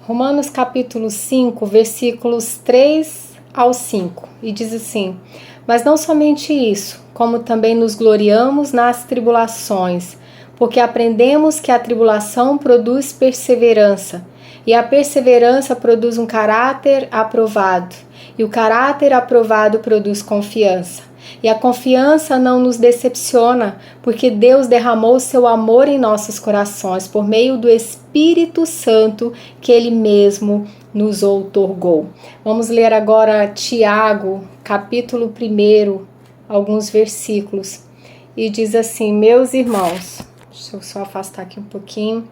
Romanos capítulo 5, versículos 3 ao 5, e diz assim: Mas não somente isso, como também nos gloriamos nas tribulações, porque aprendemos que a tribulação produz perseverança, e a perseverança produz um caráter aprovado, e o caráter aprovado produz confiança. E a confiança não nos decepciona, porque Deus derramou seu amor em nossos corações por meio do Espírito Santo que Ele mesmo nos outorgou. Vamos ler agora Tiago, capítulo 1, alguns versículos. E diz assim: Meus irmãos, deixa eu só afastar aqui um pouquinho.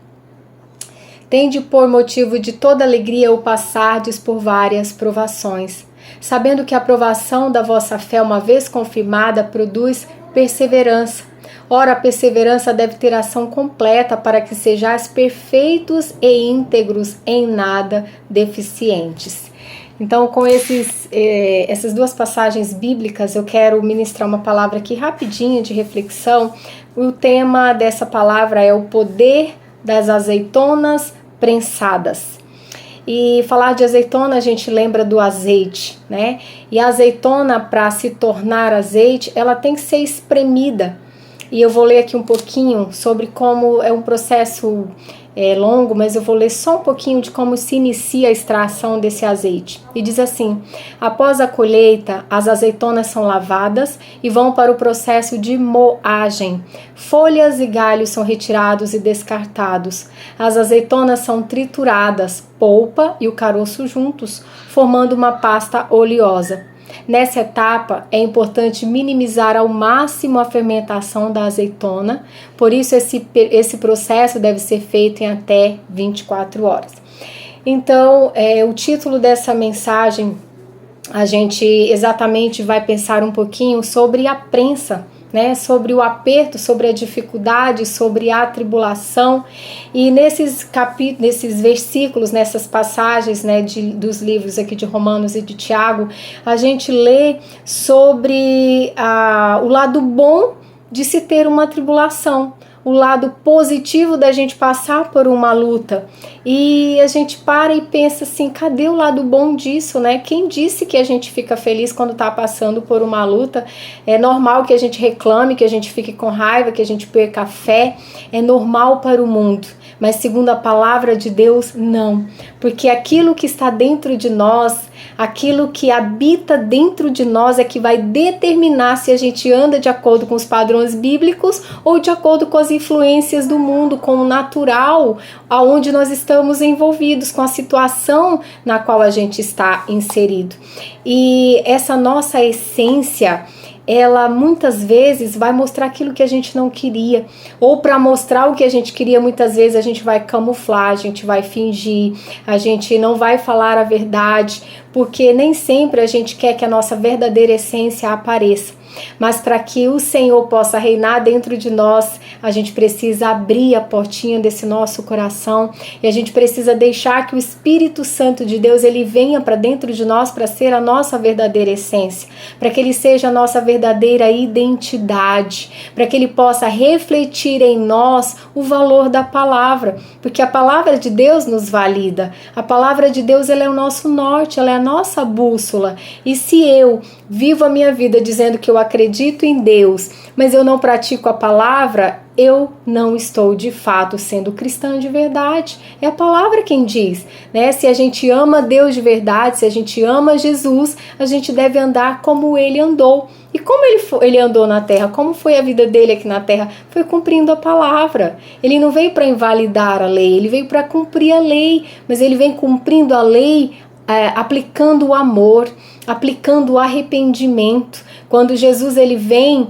Tende por motivo de toda alegria o passardes por várias provações, sabendo que a provação da vossa fé, uma vez confirmada, produz perseverança. Ora, a perseverança deve ter ação completa, para que sejais perfeitos e íntegros, em nada deficientes. Então, com essas duas passagens bíblicas, eu quero ministrar uma palavra aqui rapidinha de reflexão. O tema dessa palavra é o poder das azeitonas prensadas. E falar de azeitona, a gente lembra do azeite, né? E a azeitona, para se tornar azeite, ela tem que ser espremida. E eu vou ler aqui um pouquinho sobre como é um processo longo, mas eu vou ler só um pouquinho de como se inicia a extração desse azeite. E diz assim: após a colheita, as azeitonas são lavadas e vão para o processo de moagem. Folhas e galhos são retirados e descartados. As azeitonas são trituradas, polpa e o caroço juntos, formando uma pasta oleosa. Nessa etapa, é importante minimizar ao máximo a fermentação da azeitona, por isso esse processo deve ser feito em até 24 horas. Então, o título dessa mensagem, a gente exatamente vai pensar um pouquinho sobre a prensa, né, sobre o aperto, sobre a dificuldade, sobre a tribulação. E nesses versículos, nessas passagens, né, dos livros aqui de Romanos e de Tiago, a gente lê sobre o lado bom de se ter uma tribulação, o lado positivo da gente passar por uma luta. E a gente para e pensa assim: cadê o lado bom disso, né? Quem disse que a gente fica feliz quando está passando por uma luta? É normal que a gente reclame, que a gente fique com raiva, que a gente perca a fé. É normal para o mundo. Mas segundo a palavra de Deus, não. Porque aquilo que está dentro de nós, aquilo que habita dentro de nós é que vai determinar se a gente anda de acordo com os padrões bíblicos ou de acordo com as influências do mundo, com o natural, aonde nós estamos envolvidos, com a situação na qual a gente está inserido. E essa nossa essência, ela muitas vezes vai mostrar aquilo que a gente não queria, ou para mostrar o que a gente queria, muitas vezes a gente vai camuflar, a gente vai fingir, a gente não vai falar a verdade, porque nem sempre a gente quer que a nossa verdadeira essência apareça. Mas para que o Senhor possa reinar dentro de nós, a gente precisa abrir a portinha desse nosso coração e a gente precisa deixar que o Espírito Santo de Deus ele venha para dentro de nós para ser a nossa verdadeira essência, para que ele seja a nossa verdadeira identidade, para que ele possa refletir em nós o valor da palavra, porque a palavra de Deus nos valida. A palavra de Deus ela é o nosso norte, ela é a nossa bússola. E se eu vivo a minha vida dizendo que eu acredito em Deus, mas eu não pratico a palavra, eu não estou de fato sendo cristã de verdade. É a palavra quem diz, né? Se a gente ama Deus de verdade, se a gente ama Jesus, a gente deve andar como ele andou. E como ele andou na terra? Como foi a vida dele aqui na terra? Foi cumprindo a palavra. Ele não veio para invalidar a lei, ele veio para cumprir a lei, mas ele vem cumprindo a lei aplicando o amor, aplicando o arrependimento. Quando Jesus ele vem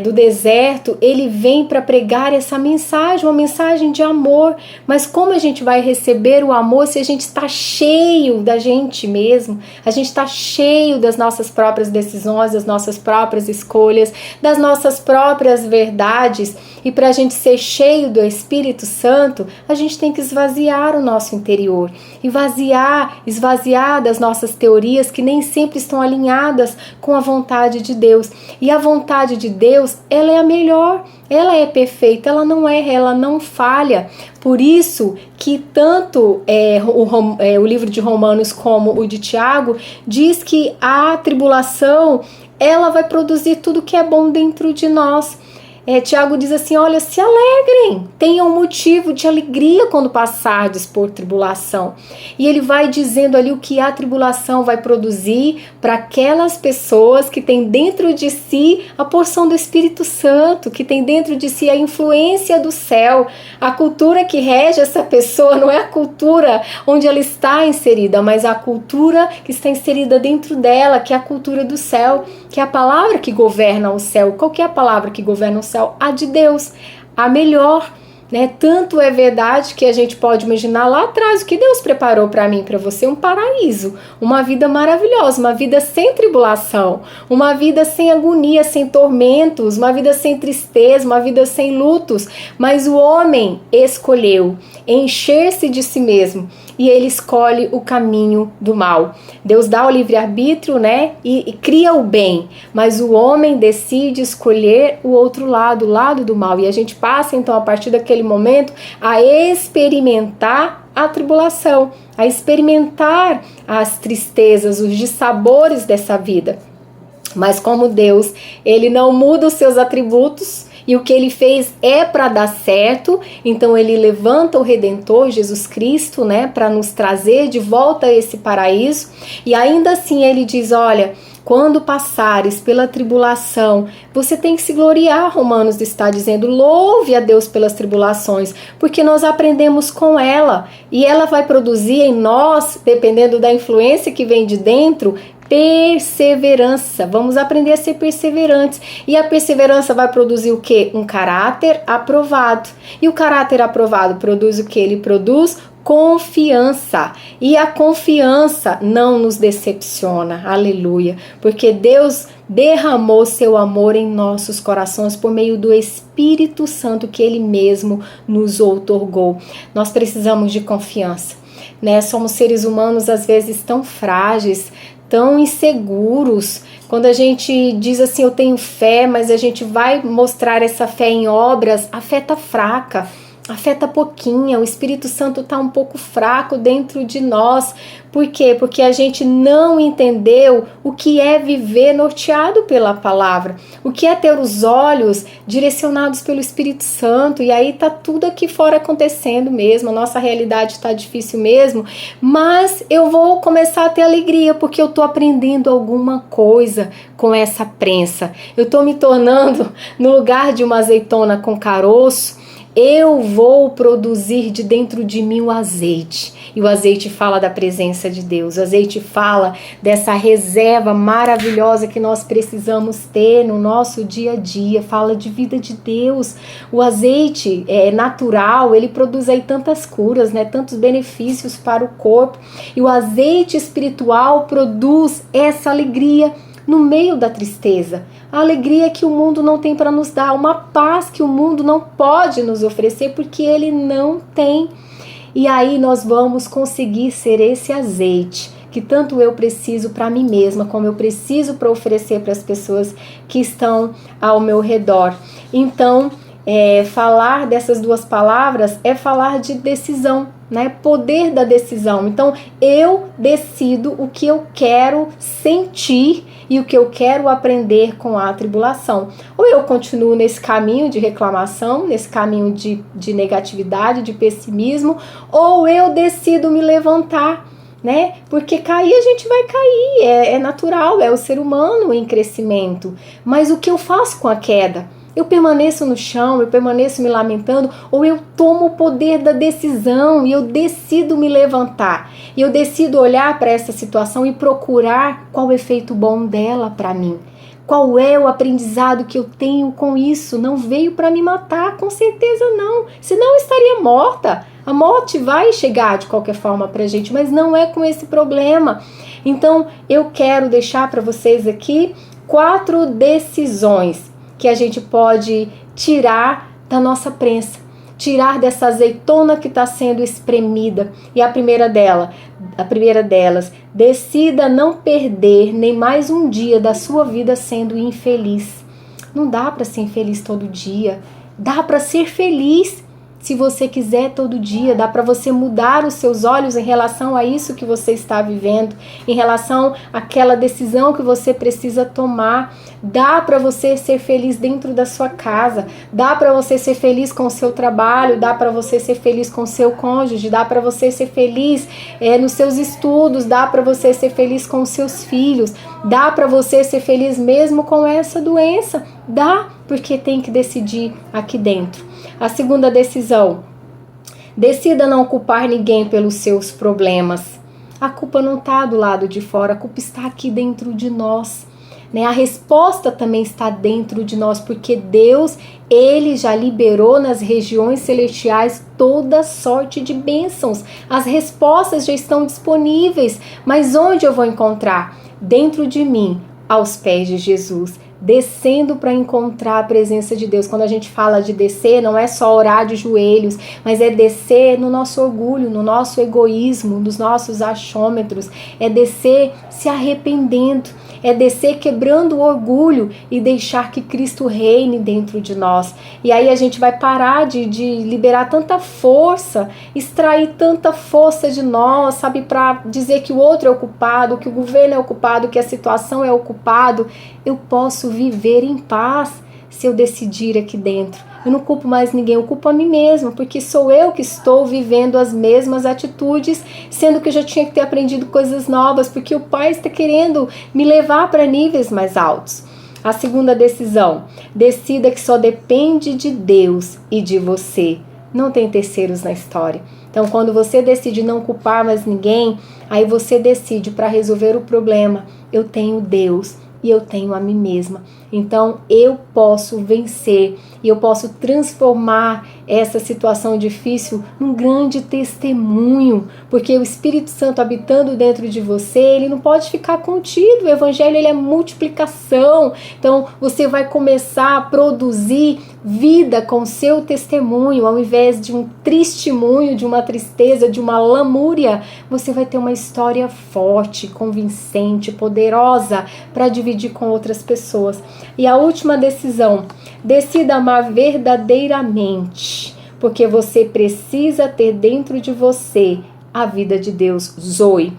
do deserto, ele vem para pregar essa mensagem, uma mensagem de amor. Mas como a gente vai receber o amor se a gente está cheio da gente mesmo? A gente está cheio das nossas próprias decisões, das nossas próprias escolhas, das nossas próprias verdades. E para a gente ser cheio do Espírito Santo, a gente tem que esvaziar o nosso interior. Esvaziar das nossas teorias que nem sempre estão alinhadas com a vontade de Deus. E a vontade de Deus, ela é a melhor, ela é perfeita, ela não erra, ela não falha. Por isso que tanto o livro de Romanos como o de Tiago diz que a tribulação, ela vai produzir tudo que é bom dentro de nós. Tiago diz assim, olha, se alegrem, tenham motivo de alegria quando passardes por tribulação. E ele vai dizendo ali o que a tribulação vai produzir para aquelas pessoas que têm dentro de si a porção do Espírito Santo, que tem dentro de si a influência do céu. A cultura que rege essa pessoa não é a cultura onde ela está inserida, mas a cultura que está inserida dentro dela, que é a cultura do céu, que é a palavra que governa o céu. Qual que é a palavra que governa o céu? A de Deus, a melhor, né? Tanto é verdade que a gente pode imaginar lá atrás o que Deus preparou para mim, para você, um paraíso, uma vida maravilhosa, uma vida sem tribulação, uma vida sem agonia, sem tormentos, uma vida sem tristeza, uma vida sem lutos. Mas o homem escolheu encher-se de si mesmo e ele escolhe o caminho do mal. Deus dá o livre-arbítrio, né? E cria o bem, mas o homem decide escolher o outro lado, o lado do mal. E a gente passa, então, a partir daquele momento, a experimentar a tribulação, a experimentar as tristezas, os dissabores dessa vida. Mas como Deus, ele não muda os seus atributos, e o que ele fez é para dar certo, então ele levanta o Redentor, Jesus Cristo, né, para nos trazer de volta a esse paraíso. E ainda assim ele diz, olha, quando passares pela tribulação, você tem que se gloriar, Romanos está dizendo, louve a Deus pelas tribulações, porque nós aprendemos com ela, e ela vai produzir em nós, dependendo da influência que vem de dentro, perseverança. Vamos aprender a ser perseverantes. E a perseverança vai produzir o quê? Um caráter aprovado. E o caráter aprovado produz o quê? Ele produz confiança. E a confiança não nos decepciona. Aleluia. Porque Deus derramou seu amor em nossos corações por meio do Espírito Santo que Ele mesmo nos outorgou. Nós precisamos de confiança, né? Somos seres humanos às vezes tão frágeis, tão inseguros. Quando a gente diz assim, eu tenho fé, mas a gente vai mostrar essa fé em obras, a fé tá fraca, a fé tá pouquinha, o Espírito Santo tá um pouco fraco dentro de nós. Por quê? Porque a gente não entendeu o que é viver norteado pela palavra, o que é ter os olhos direcionados pelo Espírito Santo, e aí tá tudo aqui fora acontecendo mesmo, a nossa realidade tá difícil mesmo, mas eu vou começar a ter alegria, porque eu tô aprendendo alguma coisa com essa prensa, eu tô me tornando, no lugar de uma azeitona com caroço, eu vou produzir de dentro de mim o azeite. E o azeite fala da presença de Deus. O azeite fala dessa reserva maravilhosa que nós precisamos ter no nosso dia a dia. Fala de vida de Deus. O azeite é natural, ele produz aí tantas curas, né? Tantos benefícios para o corpo. E o azeite espiritual produz essa alegria no meio da tristeza, a alegria que o mundo não tem para nos dar, uma paz que o mundo não pode nos oferecer porque ele não tem. E aí nós vamos conseguir ser esse azeite que tanto eu preciso para mim mesma, como eu preciso para oferecer para as pessoas que estão ao meu redor. Então, falar dessas duas palavras é falar de decisão, né? Poder da decisão. Então, eu decido o que eu quero sentir e o que eu quero aprender com a tribulação. Ou eu continuo nesse caminho de reclamação, nesse caminho de negatividade, de pessimismo, ou eu decido me levantar, né? Porque cair a gente vai cair, é natural, é o ser humano em crescimento. Mas o que eu faço com a queda? Eu permaneço no chão, eu permaneço me lamentando, ou eu tomo o poder da decisão e eu decido me levantar. E eu decido olhar para essa situação e procurar qual o efeito bom dela para mim. Qual é o aprendizado que eu tenho com isso? Não veio para me matar, com certeza não. Senão eu estaria morta. A morte vai chegar de qualquer forma para a gente, mas não é com esse problema. Então eu quero deixar para vocês aqui 4 decisões que a gente pode tirar da nossa prensa. tirar dessa azeitona que está sendo espremida. E a primeira delas, decida não perder nem mais um dia da sua vida sendo infeliz. Não dá para ser infeliz todo dia. Dá para ser feliz se você quiser todo dia. Dá para você mudar os seus olhos em relação a isso que você está vivendo, em relação àquela decisão que você precisa tomar. Dá para você ser feliz dentro da sua casa. Dá para você ser feliz com o seu trabalho. Dá para você ser feliz com o seu cônjuge. Dá para você ser feliz nos seus estudos. Dá para você ser feliz com os seus filhos. Dá para você ser feliz mesmo com essa doença. Dá, porque tem que decidir aqui dentro. A segunda decisão: decida não culpar ninguém pelos seus problemas. A culpa não está do lado de fora, a culpa está aqui dentro de nós. A resposta também está dentro de nós, porque Deus, Ele já liberou nas regiões celestiais toda sorte de bênçãos. As respostas já estão disponíveis, mas onde eu vou encontrar? Dentro de mim, aos pés de Jesus, descendo para encontrar a presença de Deus. Quando a gente fala de descer, não é só orar de joelhos, mas é descer no nosso orgulho, no nosso egoísmo, nos nossos achômetros, é descer se arrependendo, é descer quebrando o orgulho e deixar que Cristo reine dentro de nós. E aí a gente vai parar de liberar tanta força, extrair tanta força de nós, sabe, para dizer que o outro é o culpado, que o governo é o culpado, que a situação é o culpado. Eu posso viver em paz se eu decidir aqui dentro. Eu não culpo mais ninguém, eu culpo a mim mesma, porque sou eu que estou vivendo as mesmas atitudes, sendo que eu já tinha que ter aprendido coisas novas, porque o Pai está querendo me levar para níveis mais altos. A segunda decisão: decida que só depende de Deus e de você. Não tem terceiros na história. Então, quando você decide não culpar mais ninguém, aí você decide, para resolver o problema, eu tenho Deus e eu tenho a mim mesma. Então eu posso vencer e eu posso transformar essa situação difícil num grande testemunho, porque o Espírito Santo habitando dentro de você, ele não pode ficar contido. O Evangelho, ele é multiplicação. Então você vai começar a produzir vida com seu testemunho, ao invés de um testemunho, de uma tristeza, de uma lamúria. Você vai ter uma história forte, convincente, poderosa para dividir com outras pessoas. E a última decisão: decida amar verdadeiramente, porque você precisa ter dentro de você a vida de Deus. Zoe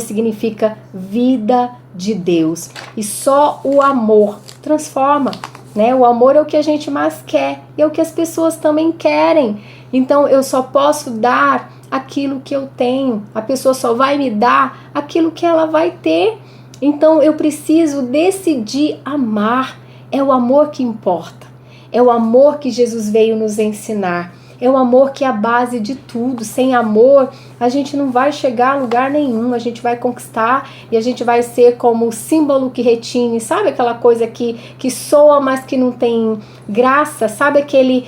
significa vida de Deus, e só o amor transforma, né? O amor é o que a gente mais quer, e é o que as pessoas também querem. Então eu só posso dar aquilo que eu tenho, a pessoa só vai me dar aquilo que ela vai ter. Então eu preciso decidir amar. É o amor que importa. É o amor que Jesus veio nos ensinar. É o amor que é a base de tudo. Sem amor, a gente não vai chegar a lugar nenhum. A gente vai conquistar e a gente vai ser como o símbolo que retine. Sabe aquela coisa que soa, mas que não tem graça? Sabe aquele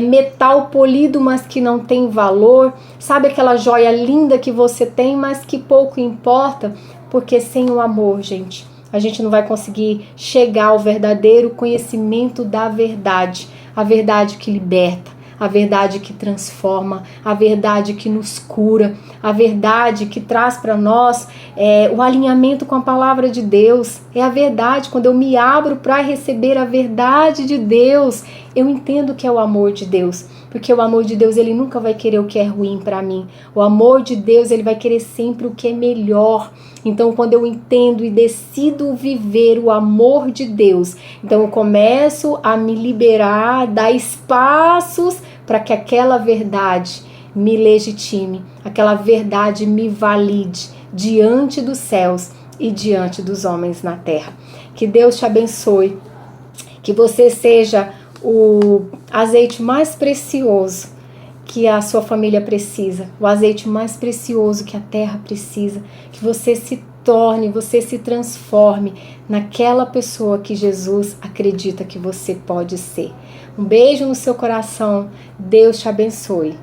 metal polido, mas que não tem valor? Sabe aquela joia linda que você tem, mas que pouco importa? Porque sem o amor, gente, a gente não vai conseguir chegar ao verdadeiro conhecimento da verdade. A verdade que liberta, a verdade que transforma, a verdade que nos cura, a verdade que traz para nós o alinhamento com a palavra de Deus. É a verdade. Quando eu me abro para receber a verdade de Deus, eu entendo que é o amor de Deus. Porque o amor de Deus, ele nunca vai querer o que é ruim para mim. O amor de Deus, ele vai querer sempre o que é melhor. Então, quando eu entendo e decido viver o amor de Deus, então eu começo a me liberar, dar espaços para que aquela verdade me legitime, aquela verdade me valide diante dos céus e diante dos homens na terra. Que Deus te abençoe, que você seja o azeite mais precioso que a sua família precisa, o azeite mais precioso que a terra precisa, que você se torne, você se transforme naquela pessoa que Jesus acredita que você pode ser. Um beijo no seu coração, Deus te abençoe.